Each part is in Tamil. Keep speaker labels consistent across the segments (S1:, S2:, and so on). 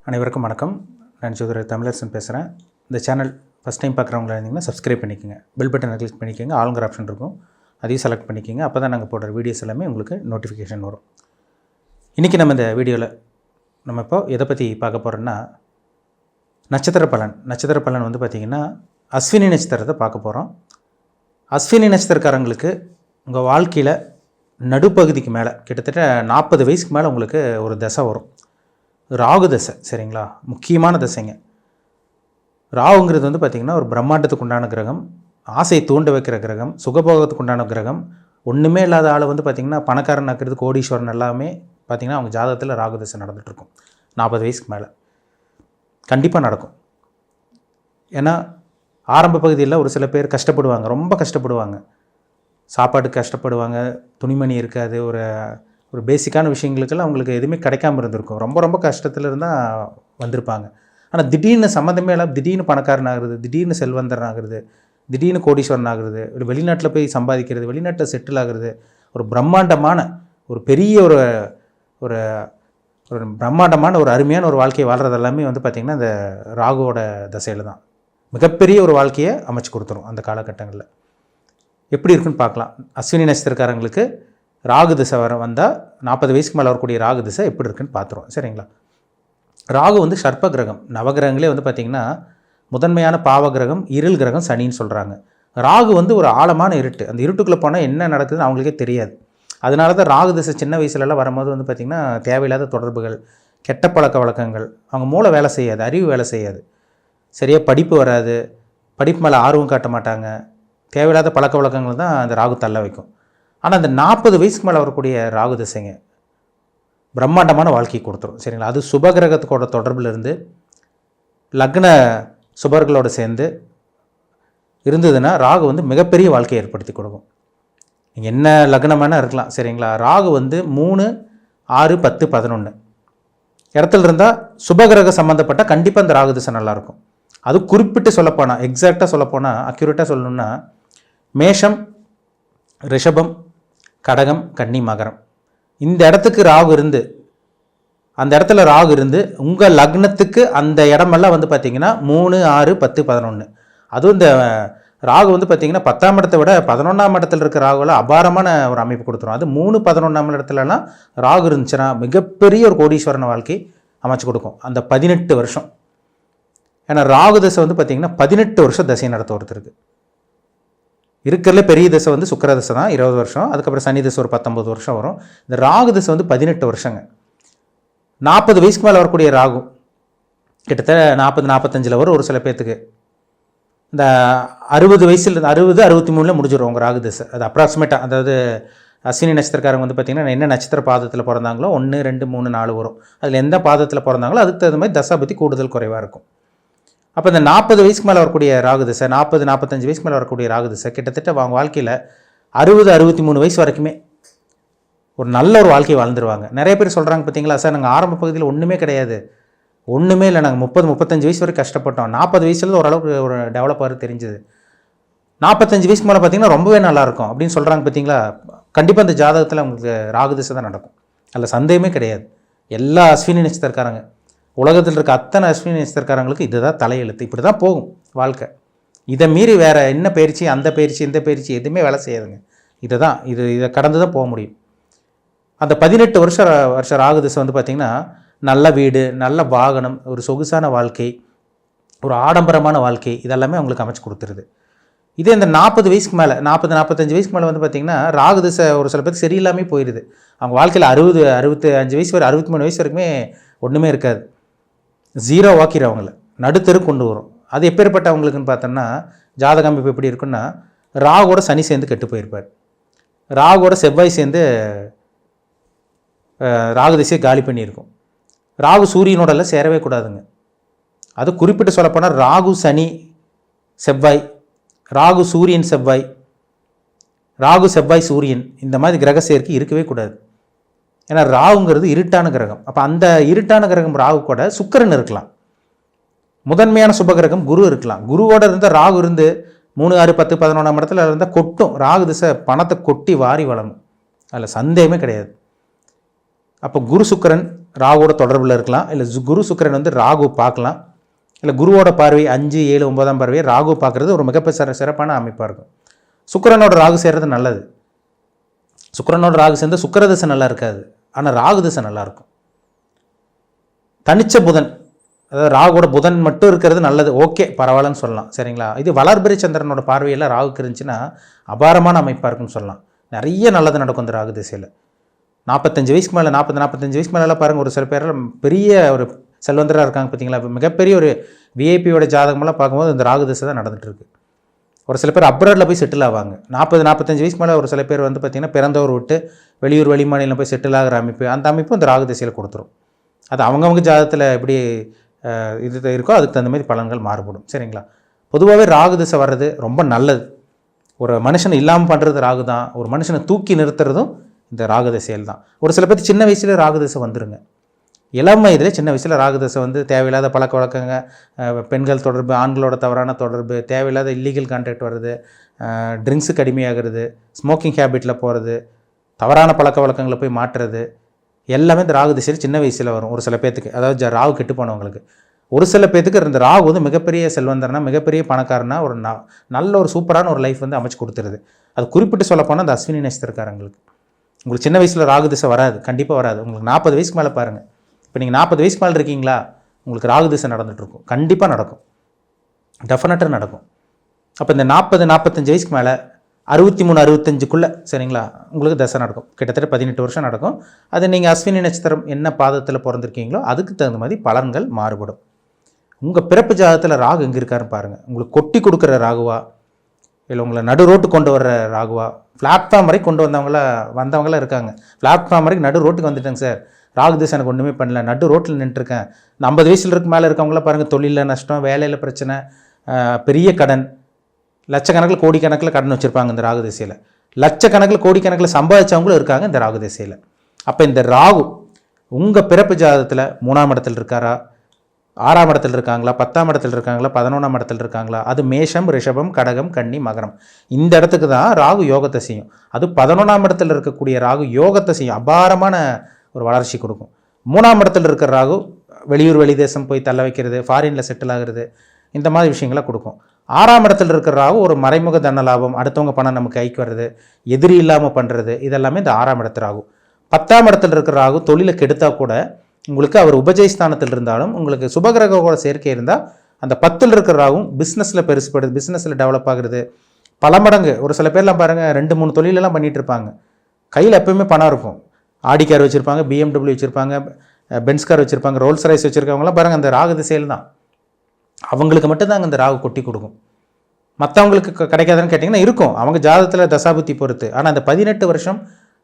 S1: அனைவருக்கும் வணக்கம். நான் ஜோதிடர் தமிழரசன் பேசுகிறேன். இந்த சேனல் ஃபஸ்ட் டைம் பார்க்குறவங்களா இருந்தீங்கன்னா சப்ஸ்கிரைப் பண்ணிக்கோங்க. பெல் பட்டனை கிளிக் பண்ணிக்கோங்க. ஆளுங்கிற ஆப்ஷன் இருக்கும், அதையும் செலக்ட் பண்ணிக்கோங்க. அப்போ தான் நாங்கள் போடுற வீடியோஸ் எல்லாமே உங்களுக்கு நோட்டிஃபிகேஷன் வரும். இன்றைக்கி நம்ம இந்த வீடியோவில் நம்ம இப்போ எதை பற்றி பார்க்க போகிறோன்னா, நட்சத்திர பலன் வந்து பார்த்திங்கன்னா அஸ்வினி நட்சத்திரத்தை பார்க்க போகிறோம். அஸ்வினி நட்சத்திரக்காரங்களுக்கு உங்கள் வாழ்க்கையில் நடுப்பகுதிக்கு மேலே கிட்டத்தட்ட 40 வயசுக்கு மேலே உங்களுக்கு ஒரு தசை வரும். ராகு தசை, சரிங்களா? முக்கியமான தசைங்க. ராகுங்கிறது வந்து பார்த்திங்கன்னா ஒரு பிரம்மாண்டத்துக்கு உண்டான கிரகம், ஆசையை தூண்ட வைக்கிற கிரகம், சுகபோகத்துக்கு உண்டான கிரகம். ஒன்றுமே இல்லாத ஆள் வந்து பார்த்திங்கன்னா பணக்காரன் ஆக்கிறது, கோடீஸ்வரன் எல்லாமே பார்த்திங்கன்னா அவங்க ஜாதகத்தில் ராகு தசை நடந்துகிட்ருக்கும். 40 வயசுக்கு மேலே கண்டிப்பாக நடக்கும். ஏன்னா ஆரம்ப பகுதியில் ஒரு சில பேர் கஷ்டப்படுவாங்க, ரொம்ப கஷ்டப்படுவாங்க. சாப்பாட்டுக்கு கஷ்டப்படுவாங்க, துணிமணி இருக்காது, ஒரு பேசிக்கான விஷயங்களுக்கெல்லாம் அவங்களுக்கு எதுவுமே கிடைக்காம இருந்திருக்கும். ரொம்ப கஷ்டத்தில் இருந்தால் வந்திருப்பாங்க. ஆனால் திடீர்னு சம்மந்தமே எல்லாம் திடீர்னு பணக்காரன் ஆகுறது, திடீர்னு செல்வந்தரன் ஆகுறது, திடீர்னு கோடீஸ்வரன் ஆகுறது, ஒரு வெளிநாட்டில் போய் சம்பாதிக்கிறது, வெளிநாட்டில் செட்டில் ஆகுறது, ஒரு பிரம்மாண்டமான ஒரு பெரிய ஒரு ஒரு ஒரு பிரம்மாண்டமான ஒரு அருமையான ஒரு வாழ்க்கையை வாழ்கிறது எல்லாமே வந்து பார்த்திங்கன்னா இந்த ராகுவோட தசையில் தான் மிகப்பெரிய ஒரு வாழ்க்கையை அமைச்சு கொடுத்துரும். அந்த காலகட்டங்களில் எப்படி இருக்குன்னு பார்க்கலாம். அஸ்வினி நட்சத்திரக்காரங்களுக்கு ராகு திசை வந்தால் 40 வயசுக்கு மேலே வரக்கூடிய ராகு திசை எப்படி இருக்குன்னு பார்த்துருவோம், சரிங்களா? ராகு வந்து சர்ப்ப கிரகம். நவகிரகங்களே வந்து பார்த்திங்கன்னா முதன்மையான பாவ கிரகம், இருள் கிரகம் சனின்னு சொல்கிறாங்க. ராகு வந்து ஒரு ஆழமான இருட்டு. அந்த இருட்டுக்குள்ளே போனால் என்ன நடக்குதுன்னு அவங்களுக்கே தெரியாது. அதனால தான் ராகு திசை சின்ன வயசுலலாம் வரும்போது வந்து பார்த்திங்கன்னா தேவையில்லாத தொடர்புகள், கெட்ட பழக்க வழக்கங்கள், அவங்க மூளை வேலை செய்யாது, அறிவு வேலை செய்யாது, சரியாக படிப்பு வராது, படிப்பு மேலே ஆர்வம் காட்ட மாட்டாங்க, தேவையில்லாத பழக்க வழக்கங்கள் தான் அந்த ராகு தள்ள வைக்கும். ஆனால் அந்த 40 வயசுக்கு மேலே வரக்கூடிய ராகு திசைங்க பிரம்மாண்டமான வாழ்க்கையை கொடுத்துரும், சரிங்களா? அது சுபகிரகத்துக்கோட தொடர்பில் இருந்து லக்ன சுபர்களோடு சேர்ந்து இருந்ததுன்னா ராகு வந்து மிகப்பெரிய வாழ்க்கையை ஏற்படுத்தி கொடுக்கும். நீங்கள் என்ன லக்னமான இருக்கலாம், சரிங்களா? ராகு வந்து 3, 6, 10, 11 இடத்துல இருந்தால் சுபகிரக சம்மந்தப்பட்ட கண்டிப்பாக இந்த ராகு திசை நல்லாயிருக்கும். அது குறிப்பிட்டு சொல்லப்போனால், எக்ஸாக்டாக சொல்லப்போனால், அக்யூரேட்டாக சொல்லணுன்னா மேஷம், ரிஷபம், கடகம், கன்னி, மகரம் இந்த இடத்துக்கு ராகு இருந்து, அந்த இடத்துல ராகு இருந்து உங்கள் லக்னத்துக்கு அந்த இடமெல்லாம் வந்து பார்த்திங்கன்னா 3, 6, 10, 11 அதுவும் இந்த ராகு வந்து பார்த்திங்கன்னா 10ஆம் இடத்தை விட 11ஆம் இடத்துல இருக்க ராகுவில் அபாரமான ஒரு அமைப்பு கொடுத்துரும். அது 3, 11ஆம் இடத்துலலாம் ராகு இருந்துச்சுன்னா மிகப்பெரிய ஒரு கோடீஸ்வரன வாழ்க்கை அமைச்சு கொடுக்கும் அந்த 18 வருஷம். ஏன்னா ராகு தசை வந்து பார்த்திங்கன்னா 18 வருஷம் தசை நடத்த ஒருத்தருக்கு. இருக்கிறதுல பெரிய தசை வந்து சுக்கிர தசை தான் 20 வருஷம். அதுக்கப்புறம் சனி தசை ஒரு 19 வருஷம் வரும். இந்த ராகு தசை வந்து 18 வருஷங்க. 40 வயசுக்கு மேலே வரக்கூடிய ராகு கிட்டத்தட்ட 40, 45 வரும் ஒரு சில பேர்த்துக்கு. இந்த 60 வயசில் 60, 63 முடிஞ்சிடும் உங்கள் ராகு தசை. அது அப்ராக்சிமேட்டாக, அதாவது அஸ்வினி நட்சத்திரக்காரங்க வந்து பார்த்திங்கன்னா என்ன நட்சத்திர பாதத்தில் பிறந்தாங்களோ 1, 2, 3, 4 வரும். அதில் எந்த பாதத்தில் பிறந்தாங்களோ அதுக்கு தகுந்த மாதிரி தசை பற்றி கூடுதல் குறைவாக இருக்கும். அப்போ இந்த 40 வயசுக்கு மேலே வரக்கூடிய ராகு திசை, 40, 45 வயசுக்கு மேலே வரக்கூடிய ராகு திசை கிட்டத்தட்ட அவங்க வாழ்க்கையில் 60, 63 வயசு வரைக்குமே ஒரு நல்ல ஒரு வாழ்க்கையை வாழ்ந்துருவாங்க. நிறைய பேர் சொல்கிறாங்க பார்த்தீங்களா, சார் நாங்கள் ஆரம்ப பகுதியில் ஒன்றுமே கிடையாது, ஒன்றுமே இல்லை, நாங்கள் 30, 35 வயசு வரைக்கும் கஷ்டப்பட்டோம், 40 வயசுல ஓரளவுக்கு ஒரு டெவலப்பாக தெரிஞ்சுது, 45 வயசுக்கு மேலே பார்த்திங்கன்னா ரொம்பவே நல்லாயிருக்கும் அப்படின்னு சொல்கிறாங்க பார்த்தீங்களா. கண்டிப்பாக அந்த ஜாதகத்தில் அவங்களுக்கு ராகு திசை தான் நடக்கும், அதில் சந்தேகமே கிடையாது. எல்லா அஸ்வினி நட்சத்திரக்காரங்க, உலகத்தில் இருக்க அத்தனை அஸ்வினி நட்சத்திரக்காரங்களுக்கு இதுதான் தலையெழுத்து, இப்படி தான் போகும் வாழ்க்கை. இதை மீறி வேறு என்ன பயிற்சி, அந்த பயிற்சி, இந்த பயிற்சி எதுவுமே வேலை செய்யாதுங்க. இதை கடந்து தான் போக முடியும். அந்த 18 வருஷம் ராகு திசை வந்து பார்த்திங்கன்னா நல்ல வீடு, நல்ல வாகனம், ஒரு சொகுசான வாழ்க்கை, ஒரு ஆடம்பரமான வாழ்க்கை, இதெல்லாமே அவங்களுக்கு அமைச்சு கொடுத்துருது. இதே இந்த 40 வயசுக்கு மேலே, 40, 45 வயசுக்கு மேலே வந்து பார்த்திங்கன்னா ராகு திசை ஒரு சில பேருக்கு சரியில்லாமல் போயிடுது. அவங்க வாழ்க்கையில் 60, 65 வயசு வரை, 63 வயசு வரைக்குமே ஒன்றுமே இருக்காது, ஜீரோ வாக்கிற அவங்கள நடுத்தரு கொண்டு வரும். அது எப்பேற்பட்ட அவங்களுக்குன்னு பார்த்தோம்னா ஜாதக அமைப்பு எப்படி இருக்குன்னா, ராகுவோட சனி சேர்ந்து கெட்டு போயிருப்பார், ராகுவோட செவ்வாய் சேர்ந்து ராகு திசையை காலி பண்ணியிருக்கும். ராகு சூரியனோடலாம் சேரவே கூடாதுங்க. அது குறிப்பிட்டு சொல்லப்போனால் ராகு சனி செவ்வாய், ராகு சூரியன் செவ்வாய், ராகு செவ்வாய் சூரியன், இந்த மாதிரி கிரக சேர்க்கை இருக்கவே கூடாது. ஏன்னா ராகுங்கிறது இருட்டான கிரகம். அப்போ அந்த இருட்டான கிரகம் ராகு கூட சுக்கிரன் இருக்கலாம், முதன்மையான சுபகிரகம் குரு இருக்கலாம். குருவோட இருந்தால் ராகு இருந்து 3, 6, 10, 11ஆம் இடத்துல இருந்தால் கொட்டும். ராகு திசை பணத்தை கொட்டி வாரி வளரும், அதில் சந்தேகமே கிடையாது. அப்போ குரு சுக்கிரன் ராகுவோட தொடர்பில் இருக்கலாம். இல்லை குரு சுக்கிரன் வந்து ராகு பார்க்கலாம். இல்லை குருவோட பார்வை 5, 7, 9ஆம் பார்வையை ராகு பார்க்குறது ஒரு மிகப்பெரிய சிறப்பான அமைப்பாக இருக்கும். சுக்கிரனோட ராகு சேர்றது நல்லது. சுக்கிரனோட ராகு சேர்ந்து சுக்கிர திசை நல்லா இருக்காது, ஆனால் ராகு திசை நல்லாயிருக்கும். தனிச்ச புதன், அதாவது ராகுவோட புதன் மட்டும் இருக்கிறது நல்லது, ஓகே பரவாயில்லன்னு சொல்லலாம். சரிங்களா? இது வளர்பிறை சந்திரனோட பார்வையெல்லாம் ராகுக்கு இருந்துச்சுன்னா அபாரமான அமைப்பாக இருக்குன்னு சொல்லலாம். நிறைய நல்லது நடக்கும் இந்த ராகு திசையில். 45 வயசுக்கு மேலே 45 வயசுக்கு மேலெல்லாம் பாருங்கள், ஒரு சில பேரெல்லாம் பெரிய ஒரு செல்வந்தராக இருக்காங்க பார்த்தீங்களா. மிகப்பெரிய ஒரு விஐபியோட ஜாதகமெல்லாம் பார்க்கும்போது இந்த ராகு திசை தான் நடந்துகிட்ருக்கு. ஒரு சில பேர் அப்ராடில் போய் செட்டில் ஆவாங்க. 45 வயசுக்கு மேலே ஒரு சில பேர் வந்து பார்த்திங்கன்னா பிறந்தவர் விட்டு வெளியூர் வெளிமாநிலம் போய் செட்டில் ஆகிற அமைப்பு, அந்த அமைப்பு இந்த ராகு திசையில் கொடுத்துரும். அது அவங்கவுங்க ஜாதகத்தில் எப்படி இது இருக்கோ அதுக்கு தகுந்த மாதிரி பலன்கள் மாறுபடும். சரிங்களா? பொதுவாகவே ராகு திசை வர்றது ரொம்ப நல்லது. ஒரு மனுஷனை இல்லாமல் பண்ணுறது ராகு தான், ஒரு மனுஷனை தூக்கி நிறுத்துறதும் இந்த ராகு திசையில் தான். ஒரு சில பேர் சின்ன வயசில் ராகு திசை வந்துருங்க. இளம் வயதில் சின்ன வயசில் ராகு திசை வந்து தேவையில்லாத பழக்க வழக்கங்க, பெண்கள் தொடர்பு, ஆண்களோட தவறான தொடர்பு, தேவையில்லாத இல்லீகல் கான்டாக்ட் வர்றது, ட்ரிங்க்ஸுக்கு அடிமையாகிறது, ஸ்மோக்கிங் ஹேபிட்டில் போகிறது, தவறான பழக்க வழக்கங்களை போய் மாற்றுறது, எல்லாமே இந்த ராகு திசையில் சின்ன வயசில் வரும் ஒரு சில பேர்த்துக்கு. அதாவது ராகு கெட்டு போனவங்களுக்கு. ஒரு சில பேர்த்துக்கு இந்த ராகு வந்து மிகப்பெரிய செல்வந்தர்னா, மிகப்பெரிய பணக்காரனா, ஒரு நல்ல ஒரு சூப்பரான ஒரு லைஃப் வந்து அமைச்சு கொடுத்துருது. அது குறிப்பிட்டு சொல்லப்போனால் அந்த அஸ்வினி நட்சத்திரக்காரங்களுக்கு. உங்களுக்கு சின்ன வயசில் ராகு திசை வராது, கண்டிப்பாக வராது. உங்களுக்கு 40 வயசுக்கு மேலே பாருங்கள். இப்போ நீங்கள் 40 வயசுக்கு மேலே இருக்கீங்களா, உங்களுக்கு ராகு திசை நடந்துகிட்ருக்கும். கண்டிப்பாக நடக்கும், டெஃபினட்டாக நடக்கும். அப்போ இந்த 40, 45 வயசுக்கு மேலே 63, 65க்குள்ளே சரிங்களா உங்களுக்கு தசை நடக்கும். கிட்டத்தட்ட 18 வருஷம் நடக்கும். அது நீங்கள் அஸ்வினி நட்சத்திரம் என்ன பாதத்தில் பிறந்திருக்கீங்களோ அதுக்கு தகுந்த மாதிரி பலன்கள் மாறுபடும். உங்கள் பிறப்பு ஜாதகத்தில் ராகு எங்கே இருக்காருன்னு பாருங்கள். உங்களுக்கு கொட்டி கொடுக்குற ராகுவா, இல்லை உங்களை நடு ரோட்டு கொண்டு வர்ற ராகுவா, பிளாட்ஃபார்ம் வரைக்கும் கொண்டு வந்தவங்களாம் இருக்காங்க. பிளாட்ஃபார்ம் வரைக்கும் நடு ரோட்டுக்கு வந்துட்டேங்க சார், ராகு திசை எனக்கு ஒன்றுமே பண்ணல, நடு ரோட்டில் நின்றுருக்கேன். 50 வயசில் இருக்க மேலே இருக்கவங்களாம் பாருங்கள், தொழிலில் நஷ்டம், வேலையில் பிரச்சனை, பெரிய கடன், லட்சக்கணக்கில் கோடிக்கணக்கில் கடன் வச்சுருப்பாங்க இந்த ராகு திசையில். லட்சக்கணக்கில் கோடிக்கணக்கில் சம்பாதிச்சவங்களும் இருக்காங்க இந்த ராகு திசையில். அப்போ இந்த ராகு உங்கள் பிறப்பு ஜாதகத்தில் 3ஆம் இடத்துல இருக்காரா, 6ஆம் இடத்துல இருக்காங்களா, 10ஆம் இடத்துல இருக்காங்களா, 11ஆம் இடத்துல இருக்காங்களா, அது மேஷம், ரிஷபம், கடகம், கன்னி, மகரம், இந்த இடத்துக்கு தான் ராகு யோகத்தை செய்யும். அது 11ஆம் இடத்துல இருக்கக்கூடிய ராகு யோகத்தை செய்யும், அபாரமான ஒரு வளர்ச்சி கொடுக்கும். 3ஆம் இடத்துல இருக்கிற ராகு வெளியூர் வெளிதேசம் போய் தள்ள வைக்கிறது, ஃபாரினில் செட்டில் ஆகிறது, இந்த மாதிரி விஷயங்களை கொடுக்கும். 6ஆம் இடத்துல இருக்கிற ராகு ஒரு மறைமுக தன லாபம், அடுத்தவங்க பணம் நமக்கு கைக்கு வர்றது, எதிரி இல்லாமல் பண்ணுறது, இதெல்லாமே இந்த 6ஆம் இடத்து ராகு. 10ஆம் இடத்துல இருக்கிற ராகு தொழிலை கெடுத்தால் கூட உங்களுக்கு அவர் உபஜயஸ்தானத்தில் இருந்தாலும் உங்களுக்கு சுபகிரகோட சேர்க்கை இருந்தால் அந்த 10ல் இருக்கிற ராகும் பிஸ்னஸில் பெருசுப்படுது, பிஸ்னஸில் டெவலப் ஆகுறது பல மடங்கு. ஒரு சில பேர்லாம் பாருங்கள் 2-3 தொழிலெல்லாம் பண்ணிகிட்டு இருப்பாங்க, கையில் எப்போயுமே பணம் இருக்கும். ஆடி கார் வச்சுருப்பாங்க, BMW வச்சுருப்பாங்க, பென்ஸ் கார் வச்சுருப்பாங்க, ரோல்ஸ் ரைஸ் வச்சுருக்கவங்களாம் பாருங்கள் அந்த ராகு திசையில் தான். அவங்களுக்கு மட்டும்தாங்க இந்த ராகு கொட்டி கொடுக்கும். மற்றவங்களுக்கு கிடைக்காதுன்னு கேட்டிங்கன்னா இருக்கும், அவங்க ஜாதகத்தில் தசாபுத்தி பொறுத்து. ஆனால் அந்த 18 வருஷம்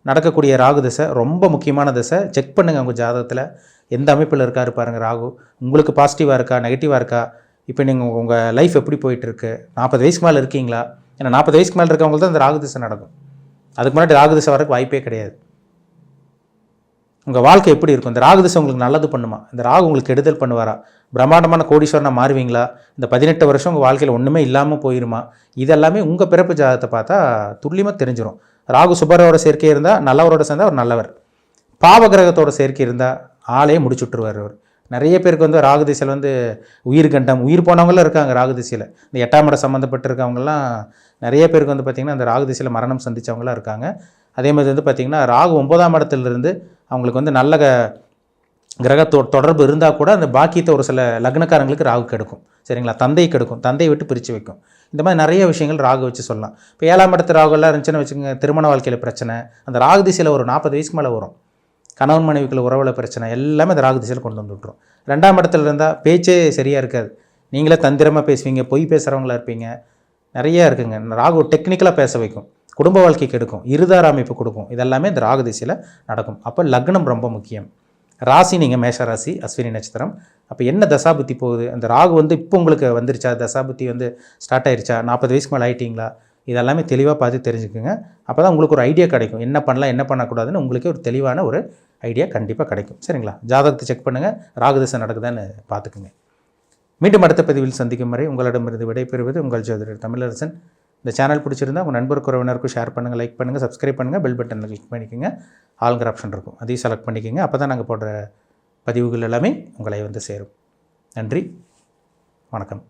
S1: நடக்கக்கூடிய ராகு திசை ரொம்ப முக்கியமான திசை. செக் பண்ணுங்கள் உங்கள் ஜாதகத்தில் எந்த அமைப்பில் இருக்காரு பாருங்கள் ராகு. உங்களுக்கு பாசிட்டிவாக இருக்கா, நெகட்டிவாக இருக்கா, இப்போ நீங்கள் உங்கள் லைஃப் எப்படி போயிட்டுருக்கு, 40 வயசுக்கு மேலே இருக்கீங்களா? ஏன்னா 40 வயசுக்கு மேலே இருக்கவங்களுக்கு தான் இந்த ராகு திசை நடக்கும். அதுக்கு முன்னாடி ராகு திசை வரக்கு வாய்ப்பே கிடையாது. உங்கள் வாழ்க்கை எப்படி இருக்கும்? இந்த ராகு திசை உங்களுக்கு நல்லது பண்ணுமா, இந்த ராகு உங்களுக்கு கெடுதல் பண்ணுவாரா, பிரம்மாண்டமான கோடீஸ்வரனாக மாறுவீங்களா, இந்த 18 வருஷம் உங்கள் வாழ்க்கையில் ஒன்றுமே இல்லாமல் போயிருமா, இதெல்லாமே உங்கள் பிறப்பு ஜாதகத்தை பார்த்தா துல்லியமாக தெரிஞ்சிடும். ராகு சுபரோட சேர்க்கை இருந்தால் நல்லவரோட சேர்ந்தால் அவர் நல்லவர், பாவகிரகத்தோட சேர்க்கை இருந்தால் ஆளையே முடிச்சுட்ருவார் அவர். நிறைய பேருக்கு வந்து ராகு திசையில் வந்து உயிர் கண்டம், உயிர் போனவங்களும் இருக்காங்க ராகு திசையில். இந்த 8ஆம் இடம் சம்மந்தப்பட்டிருக்கவங்கலாம் நிறைய பேருக்கு வந்து பார்த்திங்கன்னா அந்த ராகு திசையில் மரணம் சந்தித்தவங்களாம் இருக்காங்க. அதே மாதிரி வந்து பார்த்திங்கன்னா ராகு 9ஆம் இடத்துலேருந்து அவங்களுக்கு வந்து நல்ல தொடர்பு இருந்தால் கூட அந்த பாக்கியத்தை ஒரு சில லக்னக்காரங்களுக்கு ராகு கெடுக்கும். சரிங்களா? தந்தை கெடுக்கும், தந்தையை விட்டு பிரித்து வைக்கும். இந்த மாதிரி நிறைய விஷயங்கள் ராகு வச்சு சொல்லலாம். இப்போ 7ஆம் இடத்து ராகுலாம் இருந்துச்சுன்னு வச்சுக்கோங்க, திருமண வாழ்க்கையில் பிரச்சனை அந்த ராகு திசையில் ஒரு 40 வயசுக்கு மேலே வரும். கணவன் மனைவிக்குள்ள உறவில் பிரச்சனை எல்லாமே அந்த ராகு திசையில் கொண்டு வந்து விட்டுரும். 2ஆம் இடத்துல இருந்தால் பேச்சே சரியாக இருக்காது, நீங்களே தந்திரமாக பேசுவீங்க, பொய் பேசுகிறவங்களா இருப்பீங்க, நிறையா இருக்குங்க. ராகு டெக்னிக்கலாக பேச வைக்கும், குடும்ப வாழ்க்கைக்கு எடுக்கும், இருதார அமைப்பு கொடுக்கும். இதெல்லாமே இந்த ராகு திசையில் நடக்கும். அப்போ லக்னம் ரொம்ப முக்கியம். ராசி நீங்கள் மேஷ ராசி, அஸ்வினி நட்சத்திரம். அப்போ என்ன தசாபுத்தி போகுது, அந்த ராகு வந்து இப்போ உங்களுக்கு வந்துருச்சா, தசாபுத்தி வந்து ஸ்டார்ட் ஆயிருச்சா, 40 வயசுக்கு மேலே ஆகிட்டிங்களா, இதெல்லாமே தெளிவாக பார்த்து தெரிஞ்சுக்குங்க. அப்போ தான் உங்களுக்கு ஒரு ஐடியா கிடைக்கும், என்ன பண்ணலாம் என்ன பண்ணக்கூடாதுன்னு உங்களுக்கு ஒரு தெளிவான ஒரு ஐடியா கண்டிப்பாக கிடைக்கும். சரிங்களா? ஜாதகத்தை செக் பண்ணுங்கள், ராகு திசை நடக்குதான்னு பார்த்துக்குங்க. மீண்டும் அடுத்த பதிவில் சந்திக்கும் வரை உங்களிடமிருந்து விடைபெறுவது உங்கள் ஜோதிடர் தமிழரசன். இந்த சேனல் பிடிச்சிருந்தால் உங்கள் நண்பருக்கு உறவினருக்கும் ஷேர் பண்ணுங்கள், லைக் பண்ணுங்கள், சப்ஸ்கிரைப் பண்ணுங்கள், பெல் பட்டனில் கிளிக் பண்ணிக்கோங்க. ஆளுங்கிற ஆப்ஷன் இருக்கும், அதையும் செலக்ட் பண்ணிக்கோங்க. அப்போ தான் நாங்கள் போடுற பதிவுகள் எல்லாமே உங்களை வந்து சேரும். நன்றி, வணக்கம்.